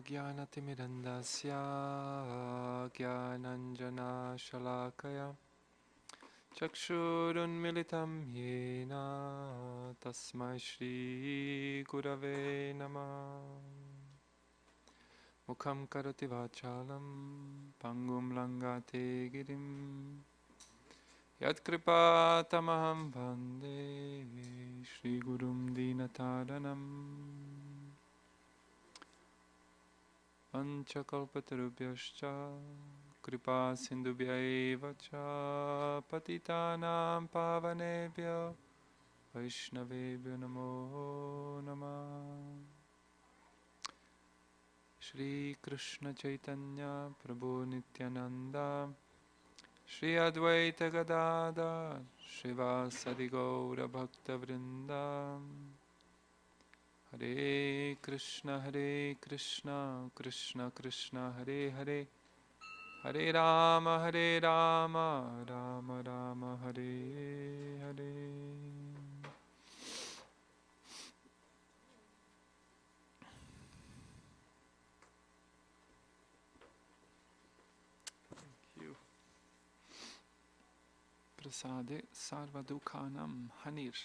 Ajnanatirmirandasya Jnananjana Shalakaya Chakshurunmilitam Yena Tasmai Shri Gurave Namah Mukham Karoti Vachalam Pangum Langate Girim Yat Tamaham Bande Shri Gurum Dinataranam Panchakalpatarubhyascha Kripa Sindhubhya cha Patitanam Pavanebhyo Vaishnavebhyo Namo Namah Shri Krishna Chaitanya Prabhu Nityananda Shri Advaita Gadadhar Shrivasadi Gaura Bhakta Vrinda Hare Krishna, Krishna Krishna, Hare Hare, Hare Rama, Rama Rama, Hare Hare. Thank you. Prasade Sarvadukhanam Hanir.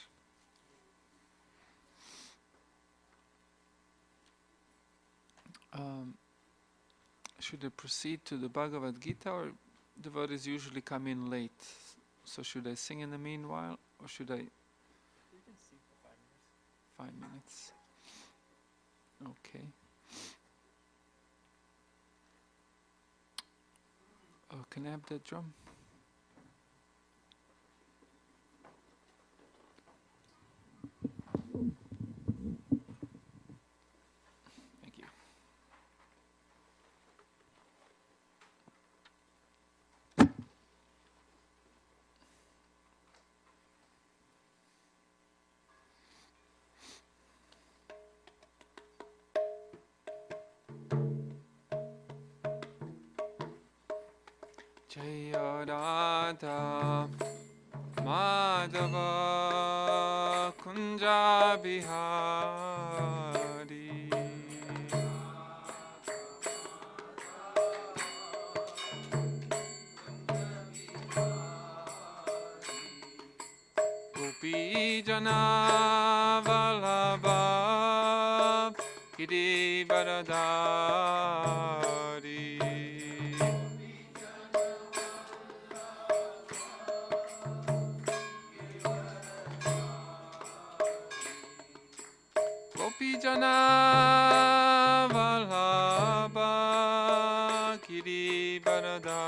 Should I proceed to the Bhagavad Gita, or devotees usually come in late? So should I sing in the meanwhile, or should I? You can sing for 5 minutes. 5 minutes. Okay. Can I have that drum? Jaya Radha Madhava Kunja Bihari Gopi Jana Vallabha Giri Varadari Jana Vallabha Giri Varadari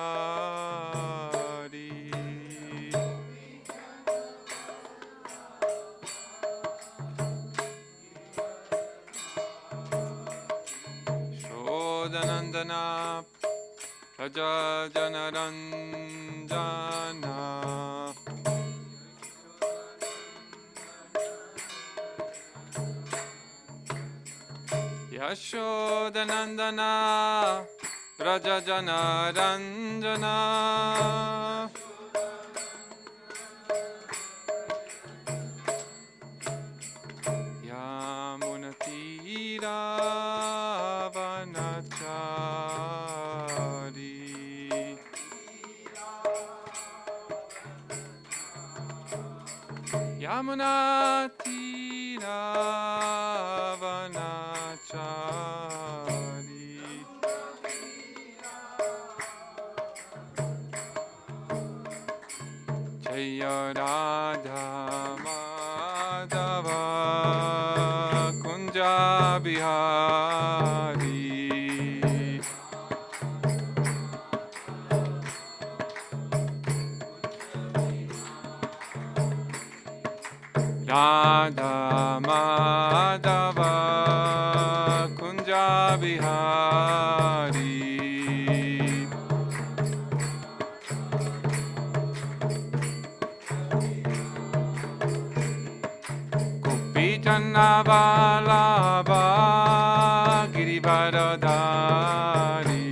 Shodanandana Praja Janaranjana Yashodanandana Raja Jana Ranjana Yamunatira Vanachari Yamunatira Vanachari Jaya Radha Madhava Kunja Bihari Radha Madhava Kunja Bihari Gopi Jana Vallabha Giri Varadari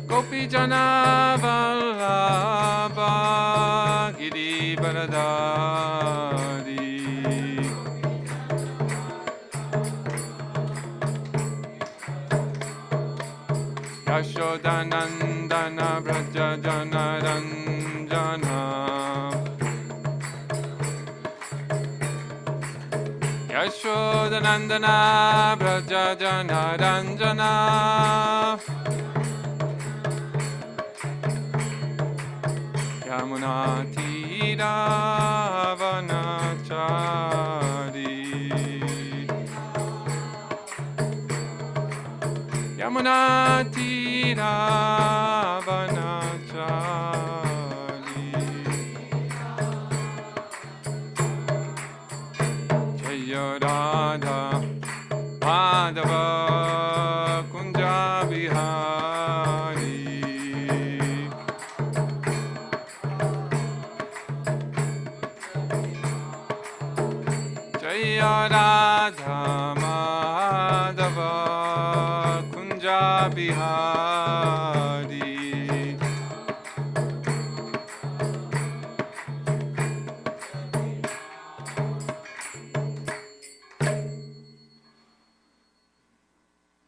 Gopi Jana Vallabha Giri Varadari Radari Yashodanandana Vraja Janaranjana Yashodanandana Vraja Janaranjana Yamuna Tira Vanachari Yamuna Tira Vanachari Jaya Radha Madhava Kunja Bihari Jaya Radha Madhava Kunja Bihari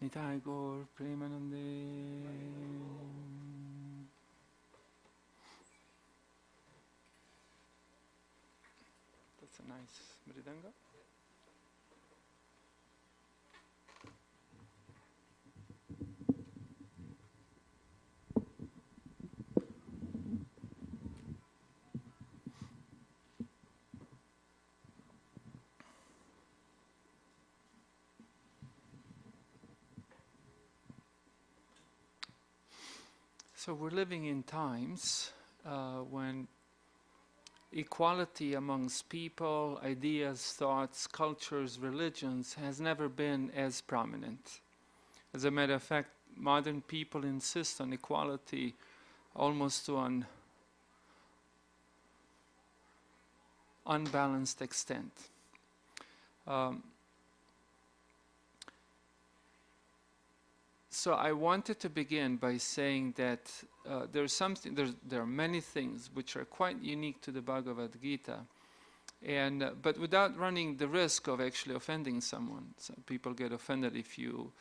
Nitai Gaur Premanande. That's a nice mridanga. So we're living in times when equality amongst people, ideas, thoughts, cultures, religions has never been as prominent. As a matter of fact, modern people insist on equality almost to an unbalanced extent. So I wanted to begin by saying that there are many things which are quite unique to the Bhagavad Gita, and but without running the risk of actually offending someone. So people get offended if you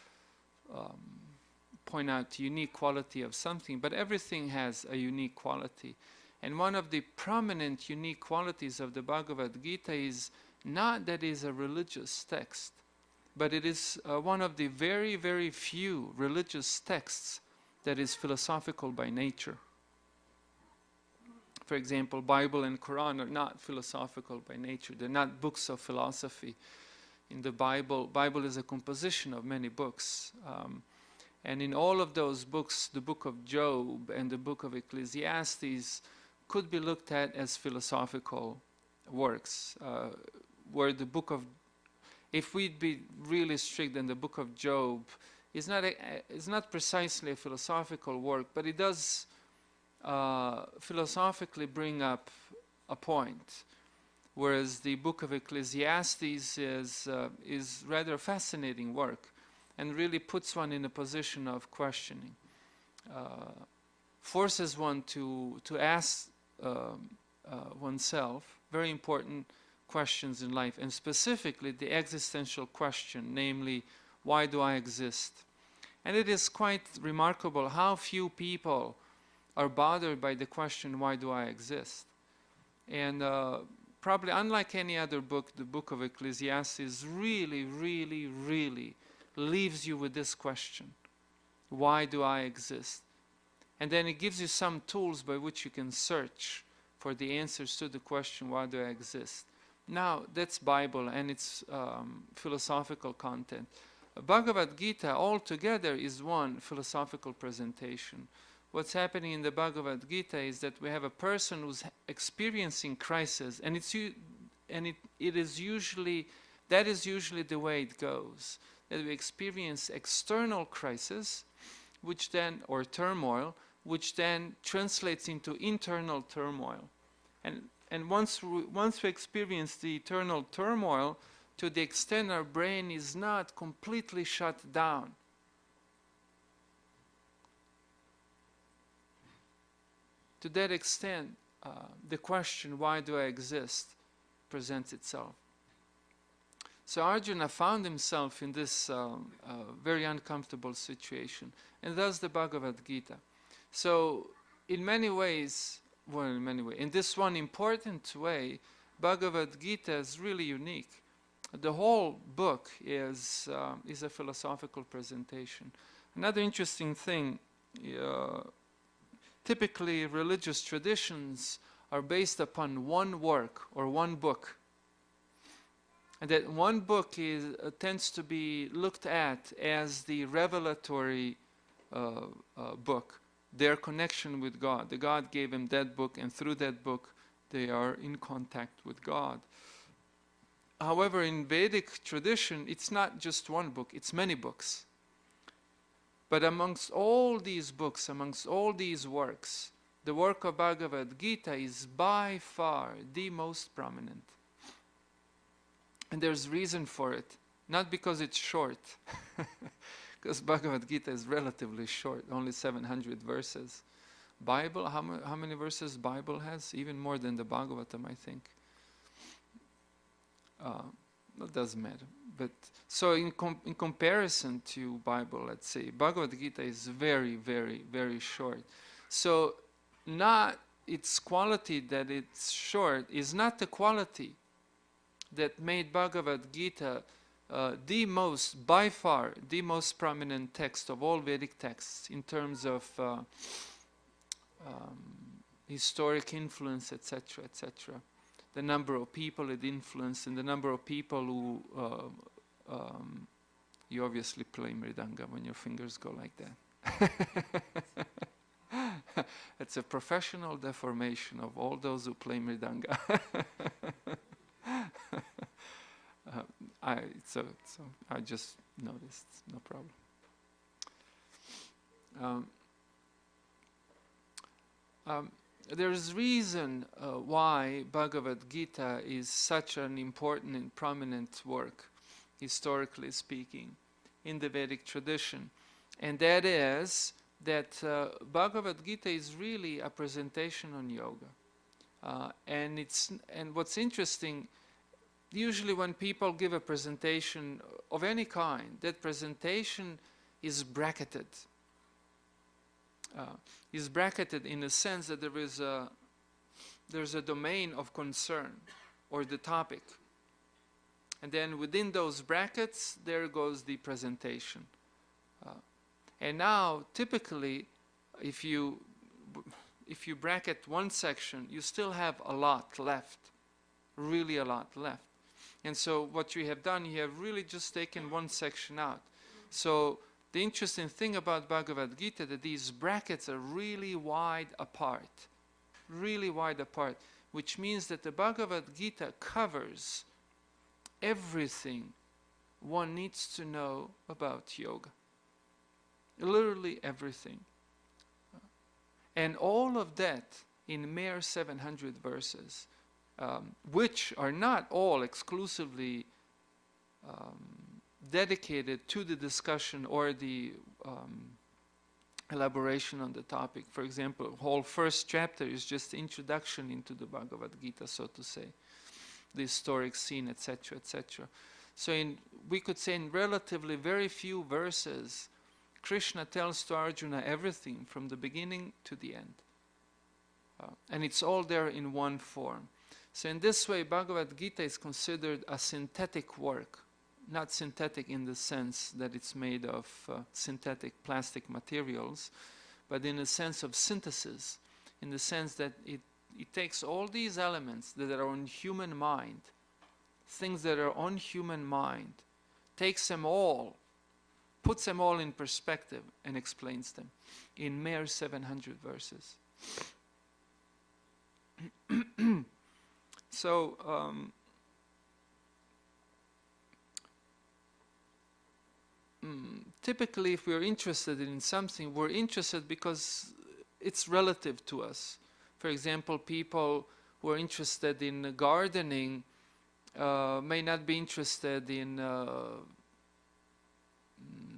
point out unique quality of something, but everything has a unique quality. And one of the prominent unique qualities of the Bhagavad Gita is not that it is a religious text, but it is one of the very, very few religious texts that is philosophical by nature. For example, Bible and Quran are not philosophical by nature. They're not books of philosophy. In the Bible is a composition of many books. And in all of those books, the book of Job and the book of Ecclesiastes could be looked at as philosophical works, where the book of, if we'd be really strict, then the book of Job is not precisely a philosophical work, but it does philosophically bring up a point, whereas the book of Ecclesiastes is rather a fascinating work and really puts one in a position of questioning, forces one to ask oneself very important questions in life, and specifically the existential question, namely, why do I exist? And it is quite remarkable how few people are bothered by the question, why do I exist? And probably unlike any other book, the book of Ecclesiastes really, really, really leaves you with this question, why do I exist? And then it gives you some tools by which you can search for the answers to the question, why do I exist? Now, that's Bible and its philosophical content. Bhagavad Gita altogether is one philosophical presentation. What's happening in the Bhagavad Gita is that we have a person who's experiencing crisis, and that is usually the way it goes. That we experience external crisis, which then, or turmoil, which then translates into internal turmoil. And once we experience the internal turmoil, to the extent our brain is not completely shut down, to that extent, the question, why do I exist, presents itself. So Arjuna found himself in this very uncomfortable situation, and thus the Bhagavad Gita. So in many ways, well, in this one important way, Bhagavad Gita is really unique. The whole book is a philosophical presentation. Another interesting thing, typically religious traditions are based upon one work or one book. And that one book tends to be looked at as the revelatory book, their connection with God. The God gave him that book, and through that book they are in contact with God. However, in Vedic tradition, it's not just one book, it's many books. But amongst all these books, amongst all these works, the work of Bhagavad Gita is by far the most prominent. And there's reason for it. Not because it's short, because Bhagavad Gita is relatively short, only 700 verses. Bible, how many verses Bible has? Even more than the Bhagavatam, I think. It doesn't matter. But so in comparison to Bible, let's say, Bhagavad Gita is very, very, very short. So not its quality that it's short is not the quality that made Bhagavad Gita by far, the most prominent text of all Vedic texts in terms of historic influence, etc., etc. The number of people it influenced, and the number of people who you obviously play mridanga when your fingers go like that. It's a professional deformation of all those who play mridanga. So I just noticed, no problem. There's reason why Bhagavad Gita is such an important and prominent work, historically speaking, in the Vedic tradition. And that is that Bhagavad Gita is really a presentation on yoga. And what's interesting, usually when people give a presentation of any kind, that presentation is bracketed. Is bracketed in the sense that there's a domain of concern, or the topic. And then within those brackets, there goes the presentation. And now, typically, if you bracket one section, you still have a lot left, really a lot left. And so what you have done, you have really just taken one section out. So the interesting thing about Bhagavad Gita, that these brackets are really wide apart, which means that the Bhagavad Gita covers everything one needs to know about yoga. Literally everything. And all of that in mere 700 verses, which are not all exclusively dedicated to the discussion or the elaboration on the topic. For example, the whole first chapter is just introduction into the Bhagavad Gita, so to say, the historic scene, etc., etc. So we could say in relatively very few verses, Krishna tells to Arjuna everything from the beginning to the end. And it's all there in one form. So in this way, Bhagavad Gita is considered a synthetic work. Not synthetic in the sense that it's made of synthetic plastic materials, but in the sense of synthesis, in the sense that it takes all these elements that are on human mind, things that are on human mind, takes them all, puts them all in perspective and explains them in mere 700 verses. So, typically if we're interested in something, we're interested because it's relative to us. For example, people who are interested in gardening may not be interested in, I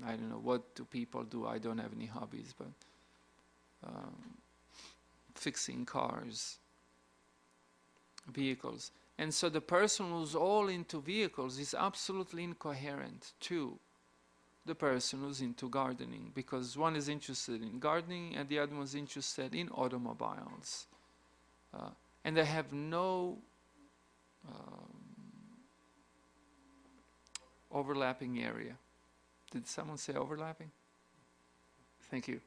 don't know, what do people do? I don't have any hobbies, but fixing cars, vehicles. And so the person who's all into vehicles is absolutely incoherent to the person who's into gardening, because one is interested in gardening and the other one's interested in automobiles. And they have no overlapping area. Did someone say overlapping? Thank you.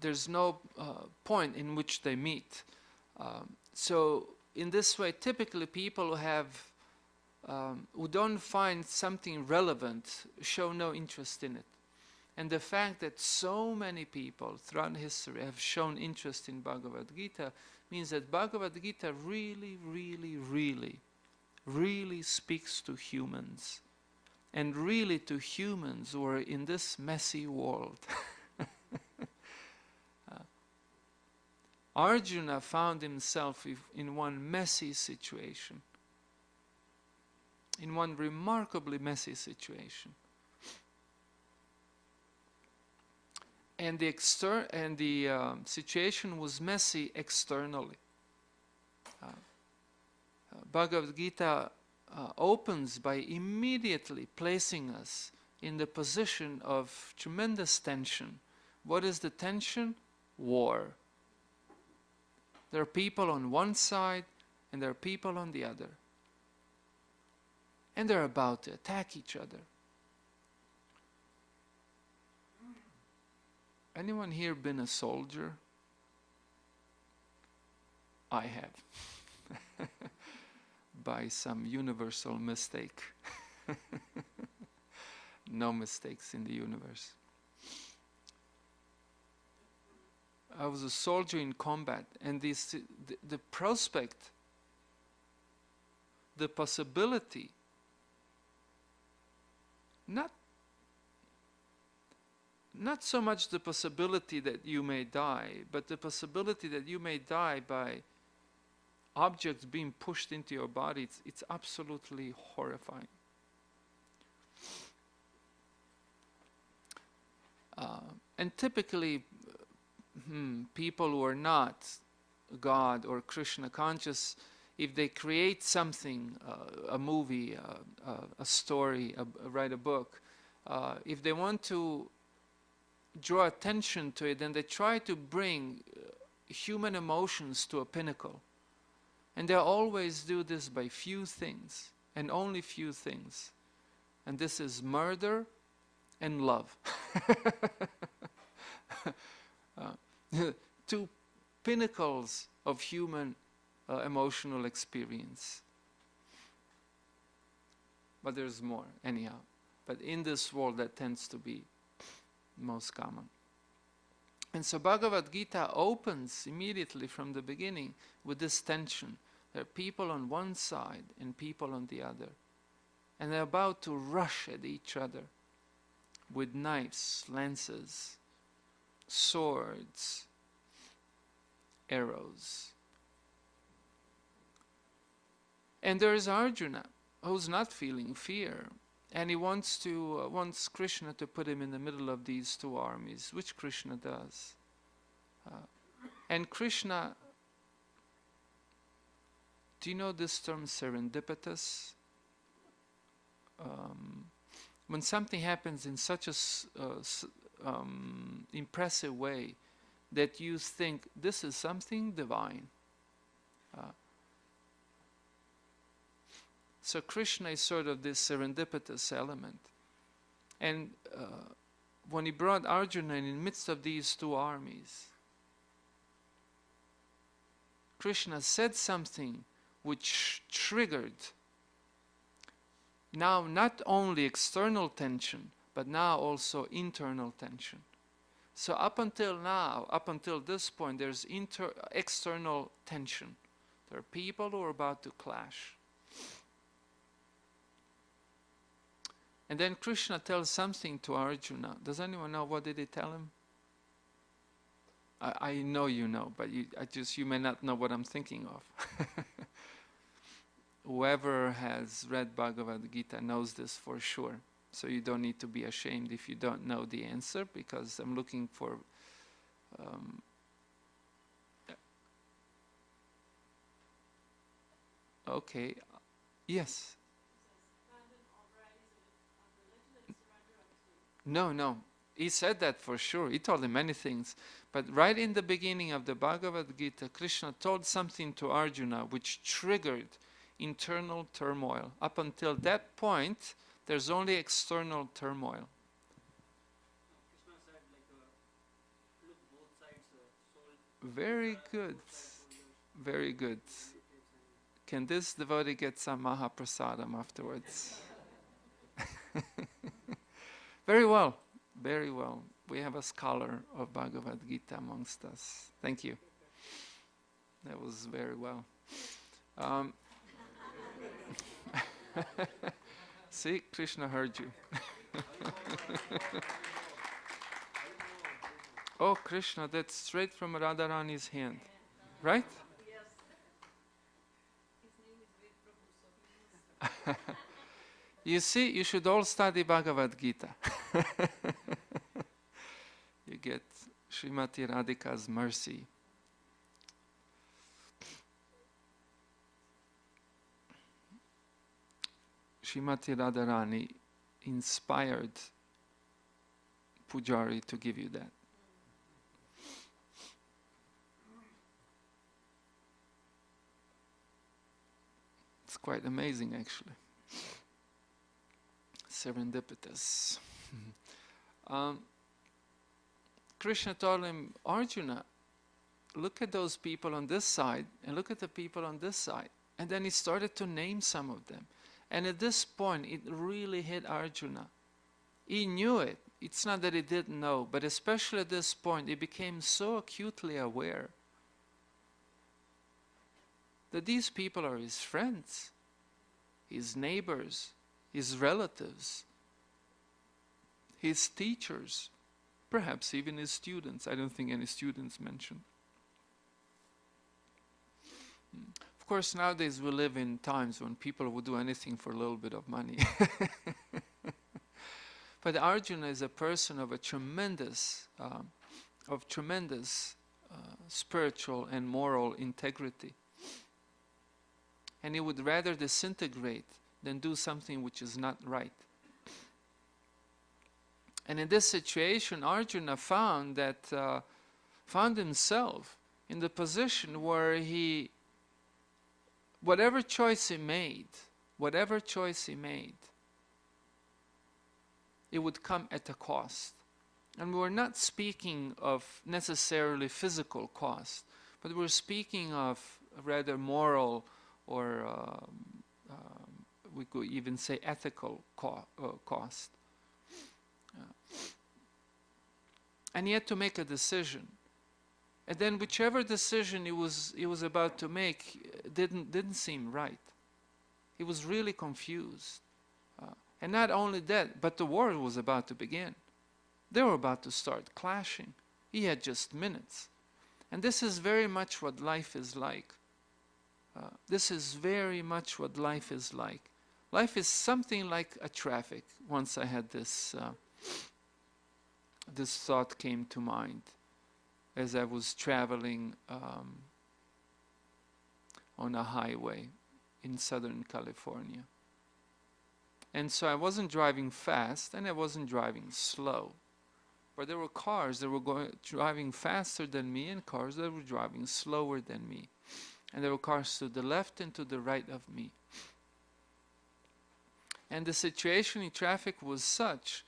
There's no point in which they meet. So in this way, typically people who have who don't find something relevant show no interest in it. And the fact that so many people throughout history have shown interest in Bhagavad Gita means that Bhagavad Gita really, really, really, really speaks to humans. And really to humans who are in this messy world. Arjuna found himself in one messy situation. In one remarkably messy situation. And the situation was messy externally. Bhagavad Gita opens by immediately placing us in the position of tremendous tension. What is the tension? War. There are people on one side and there are people on the other. And they're about to attack each other. Anyone here been a soldier? I have. By some universal mistake. No mistakes in the universe. I was a soldier in combat, and the prospect, the possibility, not so much the possibility that you may die, but the possibility that you may die by objects being pushed into your body, it's absolutely horrifying. And typically, people who are not God or Krishna conscious, if they create something, a movie, a story, write a book, if they want to draw attention to it, then they try to bring human emotions to a pinnacle. And they always do this by few things, and only few things. And this is murder and love. Two pinnacles of human emotional experience. But there's more, anyhow. But in this world, that tends to be most common. And so Bhagavad Gita opens immediately from the beginning with this tension. There are people on one side and people on the other. And they're about to rush at each other with knives, lances, swords, arrows. And there is Arjuna, who's not feeling fear. And he wants Krishna to put him in the middle of these two armies, which Krishna does. And Krishna, do you know this term serendipitous? When something happens in such a impressive way that you think this is something divine. So Krishna is sort of this serendipitous element. And when he brought Arjuna in the midst of these two armies, Krishna said something which triggered now not only external tension, but now also internal tension. So up until now, up until this point, there's external tension. There are people who are about to clash. And then Krishna tells something to Arjuna. Does anyone know what did he tell him? I know you know, but you may not know what I'm thinking of. Whoever has read Bhagavad Gita knows this for sure. So you don't need to be ashamed if you don't know the answer, because I'm looking for Okay. Yes. No, no. He said that for sure. He told him many things. But right in the beginning of the Bhagavad Gita, Krishna told something to Arjuna which triggered internal turmoil. Up until that point, there's only external turmoil. Krishna said like, look both sides, soul. Very good. Very good. Can this devotee get some Mahaprasadam afterwards? Very well. Very well. We have a scholar of Bhagavad Gita amongst us. Thank you. That was very well. See, Krishna heard you. Oh, Krishna, that's straight from Radharani's hand. Right? You see, you should all study Bhagavad Gita. You get Srimati Radhika's mercy. Srimati Radharani inspired Pujari to give you that. It's quite amazing, actually. Serendipitous. Krishna told him, Arjuna, look at those people on this side and look at the people on this side. And then he started to name some of them. And at this point, it really hit Arjuna. He knew it. It's not that he didn't know, but especially at this point, he became so acutely aware that these people are his friends, his neighbors, his relatives, his teachers, perhaps even his students. I don't think any students mentioned. Of course, nowadays we live in times when people would do anything for a little bit of money. But Arjuna is a person of a tremendous spiritual and moral integrity. And he would rather disintegrate than do something which is not right. And in this situation, Arjuna found himself in the position where whatever choice he made, it would come at a cost. And we're not speaking of necessarily physical cost, but we're speaking of a rather moral or we could even say ethical cost. And he had to make a decision. And then whichever decision he was about to make didn't seem right. He was really confused. And not only that, but the war was about to begin. They were about to start clashing. He had just minutes. And this is very much what life is like. This is very much what life is like. Life is something like a traffic. Once I had this thought came to mind as I was traveling on a highway in Southern California. And so I wasn't driving fast and I wasn't driving slow. But there were cars that were driving faster than me and cars that were driving slower than me. And there were cars to the left and to the right of me. And the situation in traffic was such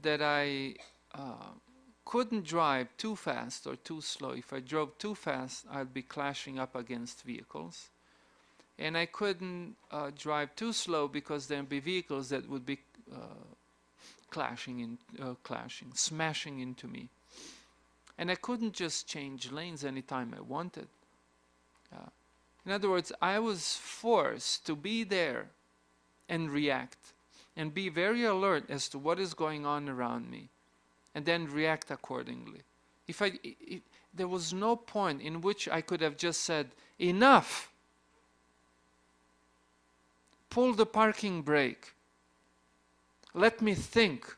that I couldn't drive too fast or too slow. If I drove too fast, I'd be clashing up against vehicles. And I couldn't drive too slow because there'd be vehicles that would be smashing into me. And I couldn't just change lanes anytime I wanted. In other words, I was forced to be there and react and be very alert as to what is going on around me and then react accordingly. There was no point in which I could have just said, enough! Pull the parking brake. Let me think.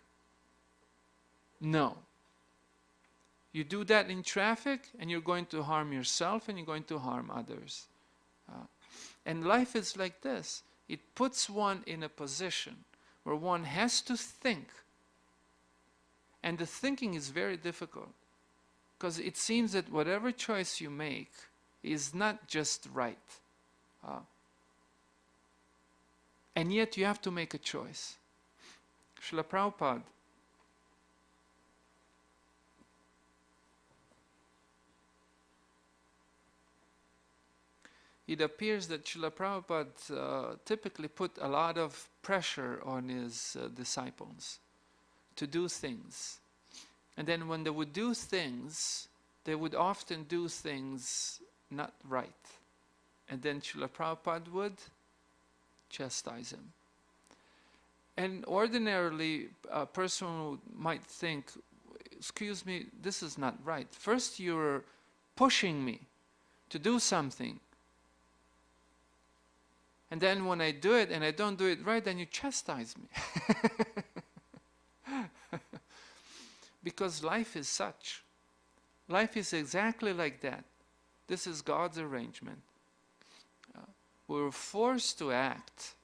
No. You do that in traffic and you're going to harm yourself and you're going to harm others. And life is like this. It puts one in a position where one has to think. And the thinking is very difficult, because it seems that whatever choice you make is not just right. And yet you have to make a choice. Srila Prabhupada, it appears that Srila Prabhupada typically put a lot of pressure on his disciples to do things. And then when they would do things, they would often do things not right. And then Srila Prabhupada would chastise him. And ordinarily, a person might think, excuse me, this is not right. First you're pushing me to do something. And then when I do it and I don't do it right, then you chastise me. Because life is such. Life is exactly like that. This is God's arrangement. We're forced to act.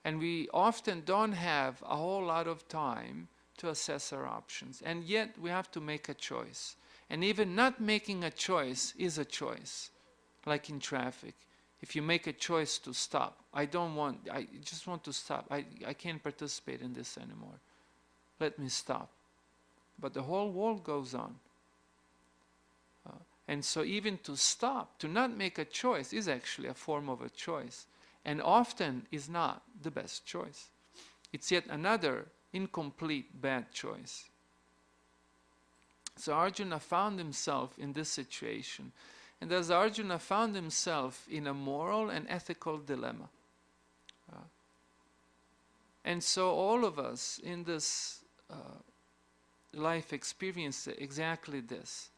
And we often don't have a whole lot of time to assess our options. And yet we have to make a choice. And even not making a choice is a choice. Like in traffic. If you make a choice to stop, I just want to stop. I can't participate in this anymore. Let me stop. But the whole world goes on. And so even to stop, to not make a choice is actually a form of a choice. And often is not the best choice. It's yet another incomplete bad choice. So Arjuna found himself in this situation. And as Arjuna found himself in a moral and ethical dilemma. And so all of us in this life experience exactly this.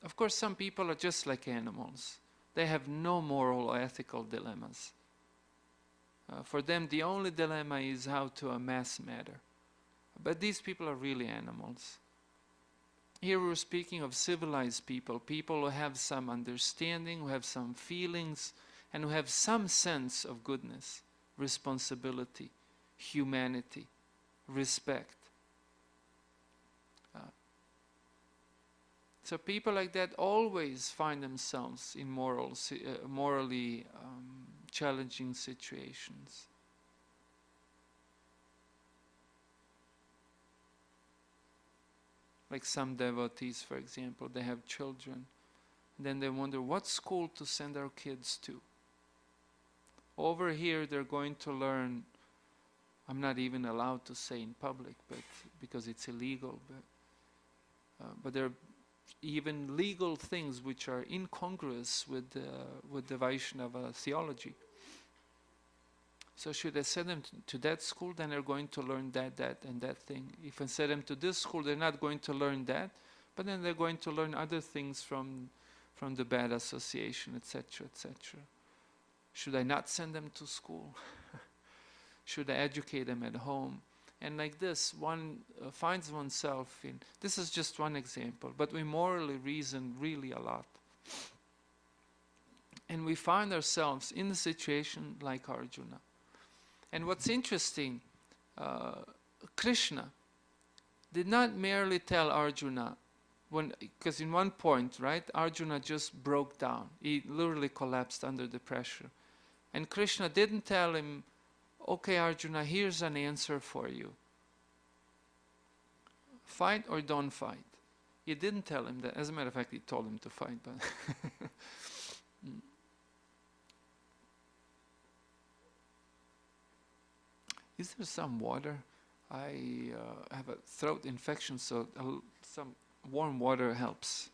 Of course, some people are just like animals. They have no moral or ethical dilemmas. For them, the only dilemma is how to amass matter. But these people are really animals. Here we're speaking of civilized people, people who have some understanding, who have some feelings, and who have some sense of goodness, responsibility, humanity, respect. So people like that always find themselves in morally challenging situations. Like some devotees, for example, they have children. Then they wonder what school to send our kids to. Over here they're going to learn, I'm not even allowed to say in public, but because it's illegal, but there are even legal things which are incongruous with the Vaishnava theology. So should I send them to that school, then they're going to learn that, and that thing. If I send them to this school, they're not going to learn that, but then they're going to learn other things from the bad association, etc., etc. Should I not send them to school? Should I educate them at home? And like this, one finds oneself in, this is just one example, but we morally reason really a lot. And we find ourselves in a situation like Arjuna. And what's interesting, Krishna did not merely tell Arjuna, because in one point, right, Arjuna just broke down. He literally collapsed under the pressure. And Krishna didn't tell him, okay, Arjuna, here's an answer for you. Fight or don't fight. He didn't tell him that. As a matter of fact, he told him to fight. But is there some water? I have a throat infection, so some warm water helps.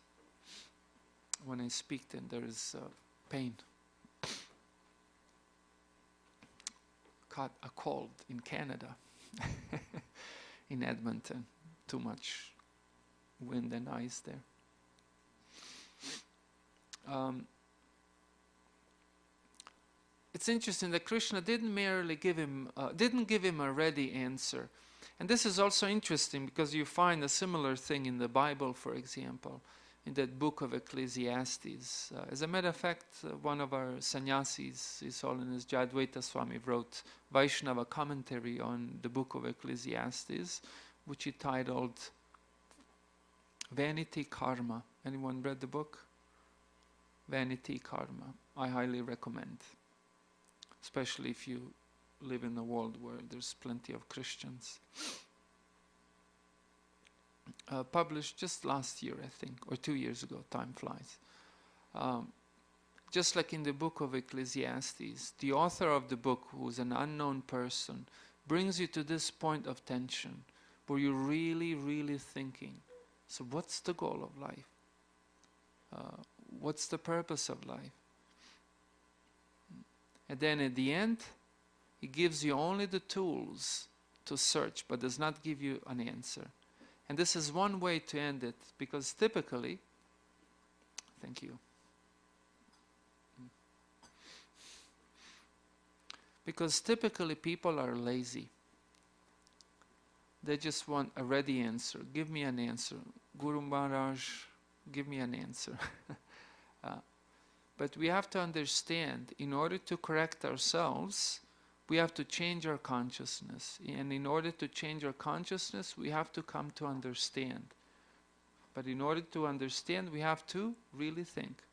When I speak, then there is pain. Caught a cold in Canada, in Edmonton. Too much wind and ice there. It's interesting that Krishna didn't merely give him a ready answer. And this is also interesting because you find a similar thing in the Bible, for example. in that book of Ecclesiastes. As a matter of fact, one of our sannyasis, His Holiness Jadvaita Swami, wrote Vaishnava commentary on the book of Ecclesiastes, which he titled Vanity Karma. Anyone read the book? Vanity Karma. I highly recommend, especially if you live in a world where there's plenty of Christians. Published just last year, I think, or 2 years ago. Time flies. Just like in the book of Ecclesiastes, the author of the book, who's an unknown person, brings you to this point of tension where you're really, really thinking, so what's the goal of life? What's the purpose of life? And then at the end, he gives you only the tools to search, but does not give you an answer. And this is one way to end it, because typically, thank you. Because typically people are lazy. They just want a ready answer. Give me an answer. Guru Maharaj, give me an answer. But we have to understand, in order to correct ourselves, we have to change our consciousness. And in order to change our consciousness, we have to come to understand. But in order to understand, we have to really think.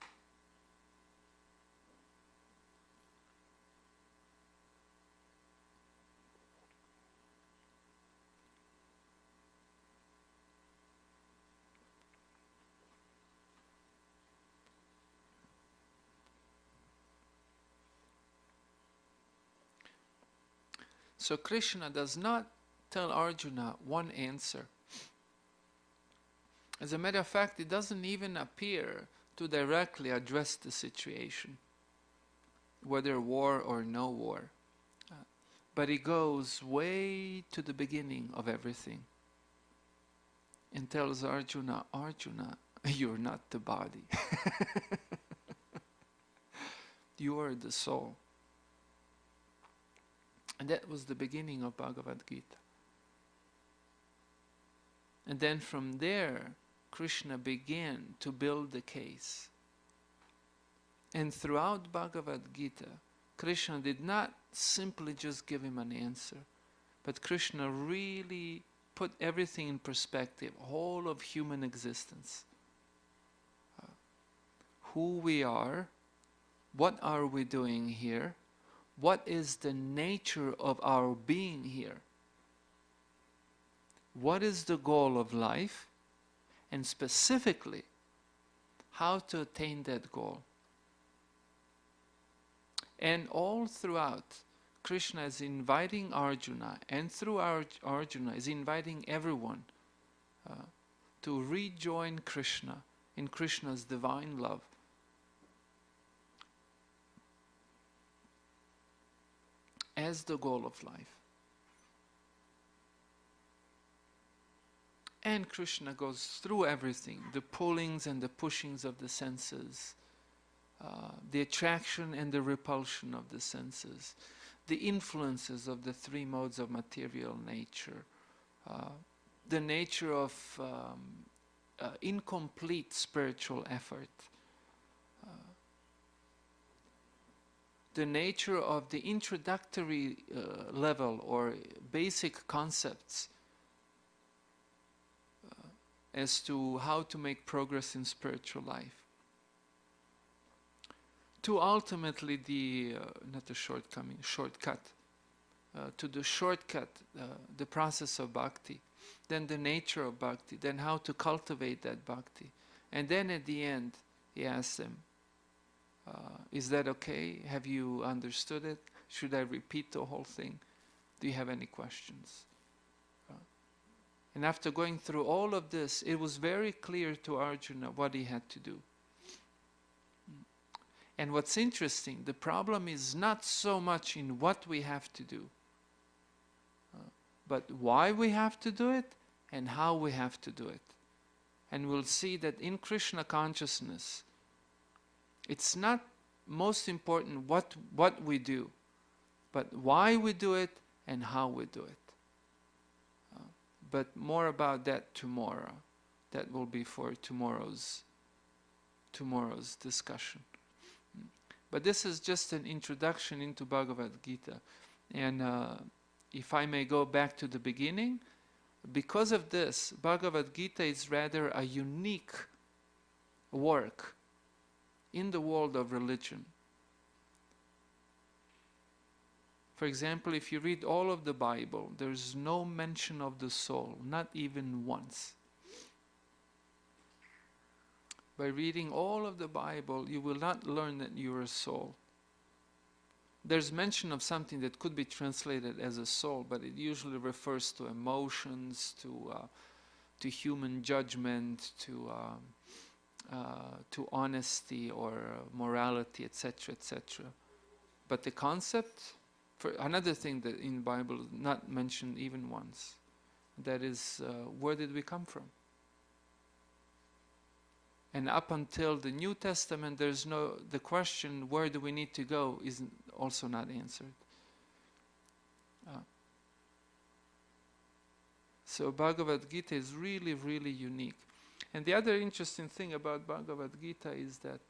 So Krishna does not tell Arjuna one answer. As a matter of fact, it doesn't even appear to directly address the situation, whether war or no war. But he goes way to the beginning of everything and tells Arjuna, Arjuna, you're not the body. You are the soul. And that was the beginning of Bhagavad Gita. And then from there, Krishna began to build the case. And throughout Bhagavad Gita, Krishna did not simply just give him an answer, but Krishna really put everything in perspective, whole of human existence. Who we are, what are we doing here, what is the nature of our being here, what is the goal of life, and specifically, how to attain that goal. And all throughout, Krishna is inviting Arjuna, and through Arjuna is inviting everyone to rejoin Krishna in Krishna's divine love. As the goal of life. And Krishna goes through everything, the pullings and the pushings of the senses, the attraction and the repulsion of the senses, the influences of the three modes of material nature, the nature of incomplete spiritual effort, the nature of the introductory level or basic concepts as to how to make progress in spiritual life, to ultimately the, not the shortcut, to the shortcut, the process of bhakti, then the nature of bhakti, then how to cultivate that bhakti. And then at the end, he asks them, is that okay? Have you understood it? Should I repeat the whole thing? Do you have any questions? And after going through all of this, it was very clear to Arjuna what he had to do. And what's interesting, the problem is not so much in what we have to do, but why we have to do it and how we have to do it. And we'll see that in Krishna consciousness, it's not most important what we do, but why we do it and how we do it. But more about that tomorrow. That will be for tomorrow's tomorrow's discussion. But this is just an introduction into Bhagavad Gita. And if I may go back to the beginning, because of this, Bhagavad Gita is rather a unique work in the world of religion. For example, if you read all of the Bible, there's no mention of the soul, not even once. By reading all of the Bible, you will not learn that you are a soul. There's mention of something that could be translated as a soul, but it usually refers to emotions, to human judgment, to honesty or morality, etc., etc. But the concept, for another thing that in the Bible is not mentioned even once, that is, where did we come from? And up until the New Testament, the question, where do we need to go, is also not answered. So Bhagavad Gita is really, really unique. And the other interesting thing about Bhagavad Gita is that,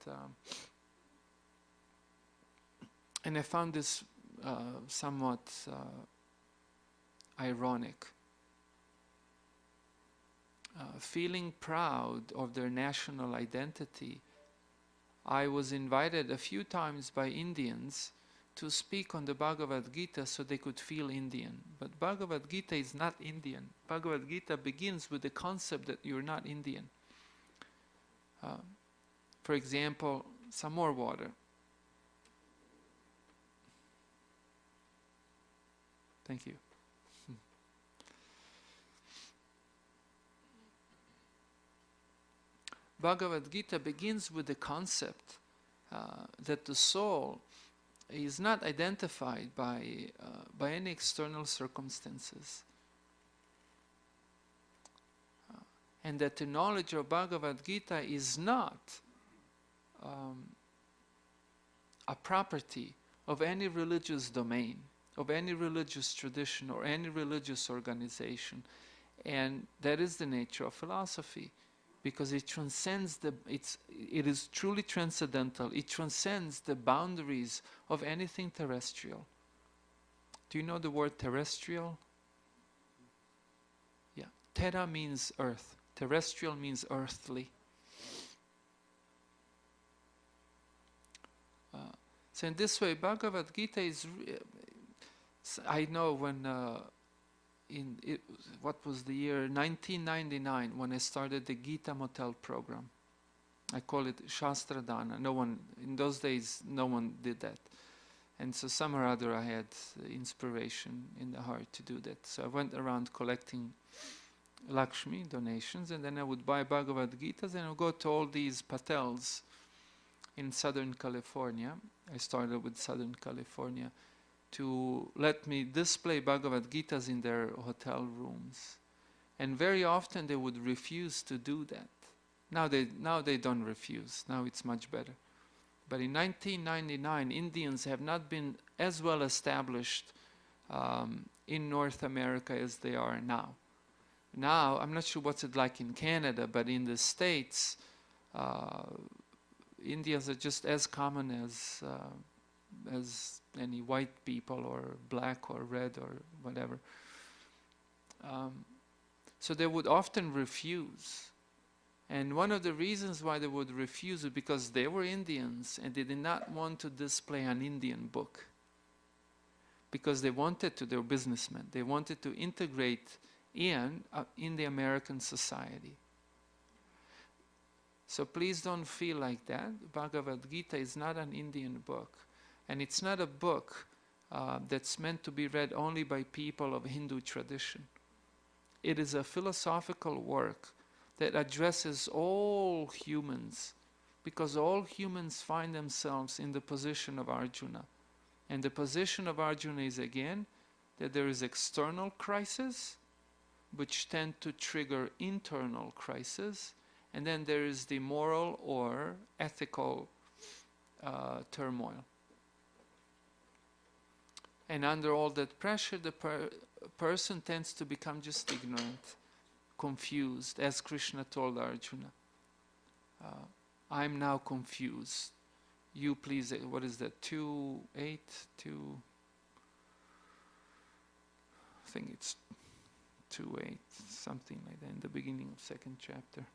and I found this somewhat ironic, feeling proud of their national identity, I was invited a few times by Indians to speak on the Bhagavad Gita so they could feel Indian. But Bhagavad Gita is not Indian. Bhagavad Gita begins with the concept that you're not Indian. For example, some more water. Thank you. Bhagavad Gita begins with the concept that the soul is not identified by any external circumstances. And that the knowledge of Bhagavad Gita is not a property of any religious domain, of any religious tradition or any religious organization. And that is the nature of philosophy. Because it transcends it is truly transcendental. It transcends the boundaries of anything terrestrial. Do you know the word terrestrial? Yeah. Terra means earth. Terrestrial means earthly. So in this way, Bhagavad Gita is... I know when... what was the year 1999 when I started the Gita Motel program. I call it Shastradana. In those days, no one did that. And so some or other I had inspiration in the heart to do that. So I went around collecting Lakshmi donations, and then I would buy Bhagavad Gitas and I would go to all these patels in Southern California. I started with Southern California, to let me display Bhagavad Gitas in their hotel rooms. And very often they would refuse to do that. Now they don't refuse. Now it's much better. But in 1999, Indians have not been as well established in North America as they are now. Now, I'm not sure what's it like in Canada, but in the States, Indians are just as common as any white people or black or red or whatever. So they would often refuse. And one of the reasons why they would refuse is because they were Indians and they did not want to display an Indian book. Because they wanted to, they were businessmen, they wanted to integrate in the American society. So please don't feel like that. Bhagavad Gita is not an Indian book. And it's not a book that's meant to be read only by people of Hindu tradition. It is a philosophical work that addresses all humans, because all humans find themselves in the position of Arjuna. And the position of Arjuna is, again, that there is external crisis, which tend to trigger internal crisis, and then there is the moral or ethical turmoil. And under all that pressure, the person tends to become just ignorant, confused, as Krishna told Arjuna. I'm now confused. You please, what is that, 2:8, 2, I think it's 2:8, something like that, in the beginning of second chapter.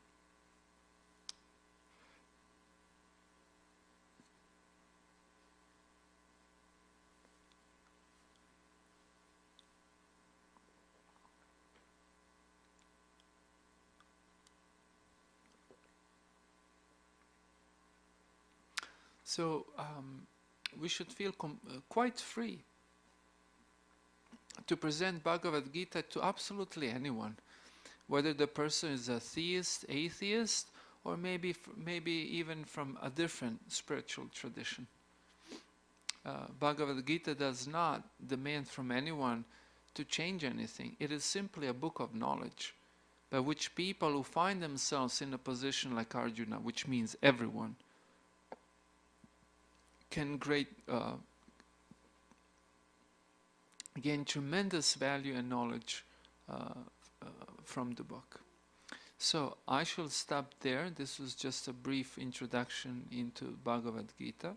So we should feel quite free to present Bhagavad Gita to absolutely anyone, whether the person is a theist, atheist, or maybe even from a different spiritual tradition. Bhagavad Gita does not demand from anyone to change anything. It is simply a book of knowledge by which people who find themselves in a position like Arjuna, which means everyone, can gain tremendous value and knowledge from the book. So I shall stop there. This was just a brief introduction into Bhagavad Gita.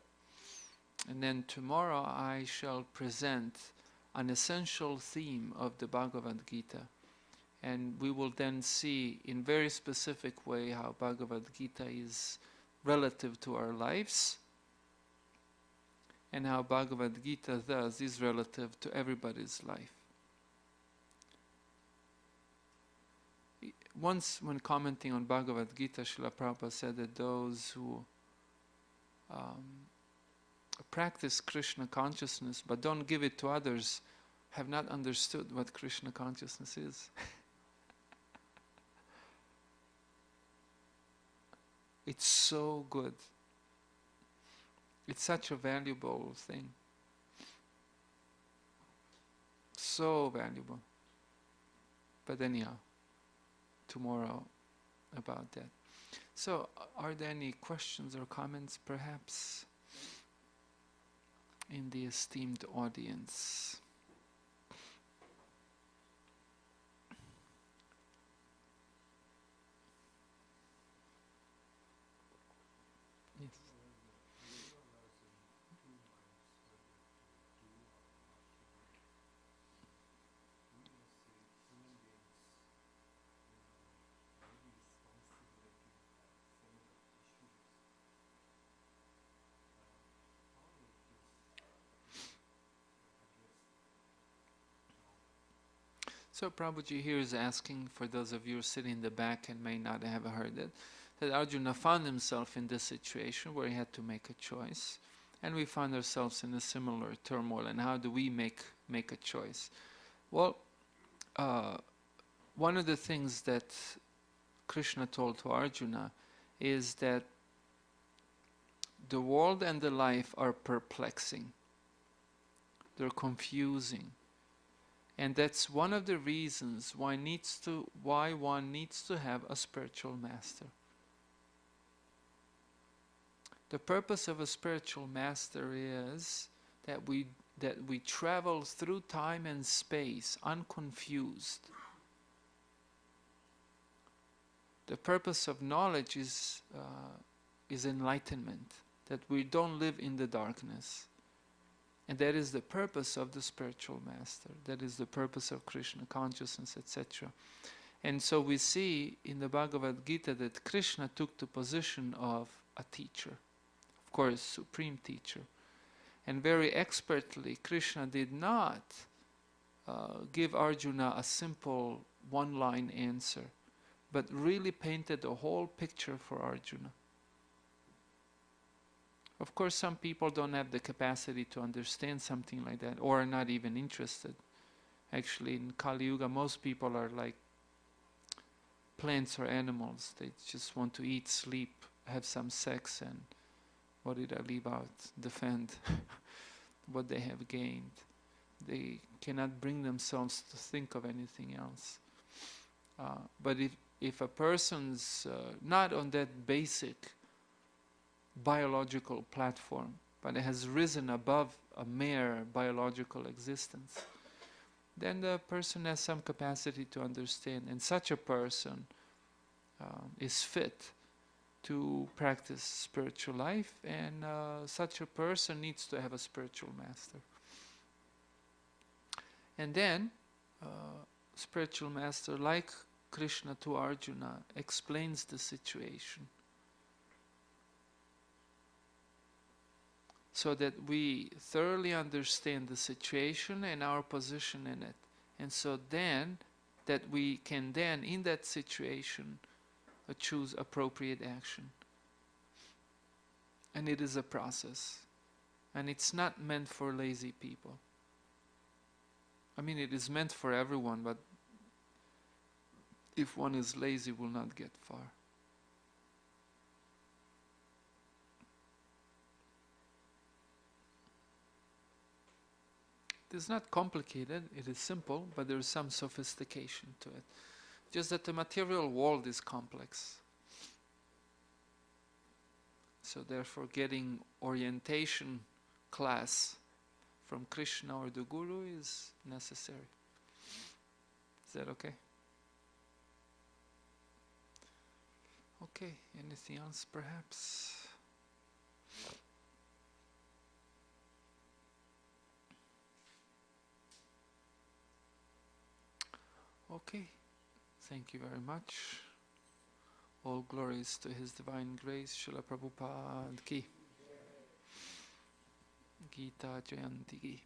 And then tomorrow I shall present an essential theme of the Bhagavad Gita. And we will then see in very specific way how Bhagavad Gita is relative to our lives, and how Bhagavad Gita thus is relative to everybody's life. Once, when commenting on Bhagavad Gita, Srila Prabhupada said that those who practice Krishna consciousness but don't give it to others have not understood what Krishna consciousness is. It's so good. It's such a valuable thing. So valuable. But anyhow, tomorrow about that. So, are there any questions or comments perhaps in the esteemed audience? Yes. So Prabhuji here is asking, for those of you sitting in the back and may not have heard it, that Arjuna found himself in this situation where he had to make a choice, and we find ourselves in a similar turmoil, and how do we make a choice? Well, one of the things that Krishna told to Arjuna is that the world and the life are perplexing. They're confusing. And that's one of the reasons why one needs to have a spiritual master. The purpose of a spiritual master is that we travel through time and space unconfused. The purpose of knowledge is enlightenment, that we don't live in the darkness. And that is the purpose of the spiritual master. That is the purpose of Krishna consciousness, etc. And so we see in the Bhagavad Gita that Krishna took the position of a teacher, of course, supreme teacher. And very expertly, Krishna did not give Arjuna a simple one-line answer, but really painted the whole picture for Arjuna. Of course, some people don't have the capacity to understand something like that, or are not even interested. Actually, in Kali Yuga, most people are like plants or animals. They just want to eat, sleep, have some sex, and what did I leave out? Defend what they have gained. They cannot bring themselves to think of anything else. But if a person's not on that basic biological platform, but it has risen above a mere biological existence, then the person has some capacity to understand, and such a person is fit to practice spiritual life, and such a person needs to have a spiritual master. And then, spiritual master, like Krishna to Arjuna, explains the situation so that we thoroughly understand the situation and our position in it. And so then, that we can then, in that situation, choose appropriate action. And it is a process. And it's not meant for lazy people. I mean, it is meant for everyone, but if one is lazy, will not get far. It is not complicated, it is simple, but there is some sophistication to it. Just that the material world is complex. So therefore getting orientation class from Krishna or the Guru is necessary. Is that okay? Okay, anything else perhaps? Okay, thank you very much. All glories to His Divine Grace, Srila Prabhupada ki. Gita Jayanti ki.